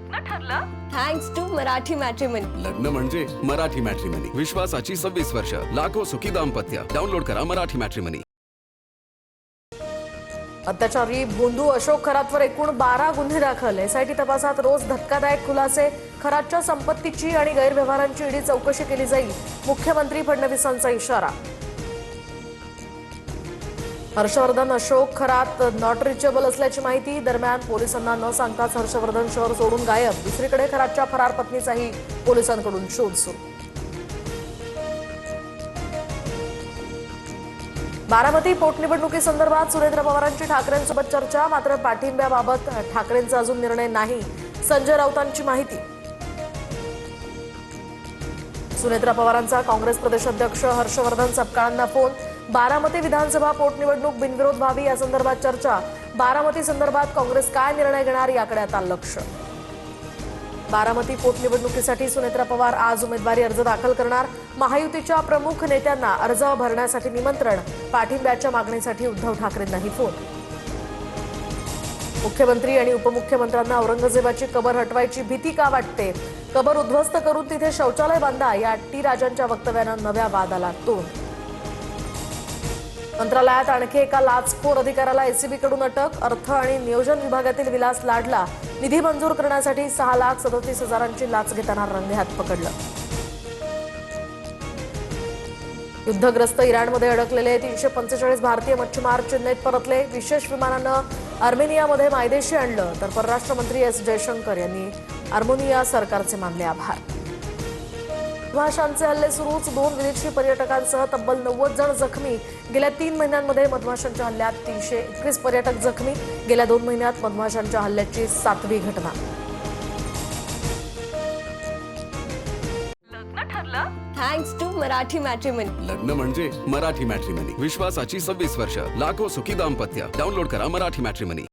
लग्न ठरलं thanks to Marathi matrimony. लग्न म्हणजे मराठी मॅट्रिमनी. विश्वासाची 26 वर्ष. लाखो सुखी दाम्पत्य. डाउनलोड करा मराठी मॅट्रिमनी. अत्याचारी भोंदू अशोक खरातवर एकूण 12 गुन्हे दाखल. एसआयटी तपासात रोज धक्कादायक खुलासे. खरातच्या संपत्तीची आणि गैरव्यवहारांची ईडी चौकशी केली जाईल. मुख्यमंत्री फडणवीसांचा इशारा. हर्षवर्धन अशोक खरात नॉट रिचेबल असल्याची माहिती. दरम्यान पोलिसांना न सांगताच हर्षवर्धन शहर सोडून गायब. दुसरीकडे खरातच्या फरार पत्नीचाही पोलिसांकडून शोध सुरू. बारामती पोटनिवडणुकीसंदर्भात सुनेत्र पवारांची ठाकरेंसोबत चर्चा. मात्र पाठिंब्याबाबत ठाकरेंचा अजून निर्णय नाही. संजय राऊतांची माहिती. सुनेत्र पवारांचा काँग्रेस प्रदेशाध्यक्ष हर्षवर्धन सपकाळांना फोन. बारामती विधानसभा पोटनिवडणूक बिनविरोध व्हावी या संदर्भात चर्चा. बारामती संदर्भात काँग्रेस काय निर्णय घेणार याकडे आता लक्ष. बारामती पोटनिवडणुकीसाठी सुनेत्रा पवार आज उमेदवारी अर्ज दाखल करणार. महायुतीच्या प्रमुख नेत्यांना अर्ज भरण्यासाठी निमंत्रण. पाठिंब्याच्या मागणीसाठी उद्धव ठाकरेंनाही फोन. मुख्यमंत्री आणि उपमुख्यमंत्र्यांना औरंगजेबाची कबर हटवायची भीती का वाटते? कबर उद्ध्वस्त करून तिथे शौचालय बांधा या टी राजांच्या वक्तव्यानं नव्या वादाला तोंड. मंत्रालयात आणखी एका लाचखोर अधिकाऱ्याला एसीबीकडून अटक. अर्थ आणि नियोजन विभागातील विलास लाडला निधी मंजूर करण्यासाठी 6,37,000ची लाच घेताना रंगेहात पकडलं. युद्धग्रस्त इराणमध्ये अडकलेले 345 भारतीय मच्छीमार चेन्नईत परतले. विशेष विमानानं आर्मेनियामध्ये मायदेशी आणलं. तर परराष्ट्र मंत्री एस जयशंकर यांनी आर्मेनिया सरकारचे मानले आभार. मधमाशांचे हल्ले सुरूच. 2 विदेशी पर्यटकांसह तब्बल 90 जण जखमी. गेल्या 3 महिन्यांमध्ये मधमाशांच्या हल्ल्यात 321 पर्यटक जखमी. गेल्या 2 महिन्यात मधमाशांच्या हल्ल्याची 7वी घटना. लग्न ठरलं थँक्स टू मराठी मॅट्रिमनी. लग्न म्हणजे मराठी मॅट्रिमनी. विश्वासाची 26 वर्ष. लाखो सुखी दाम्पत्य. डाउनलोड करा मराठी मॅट्रिमनी.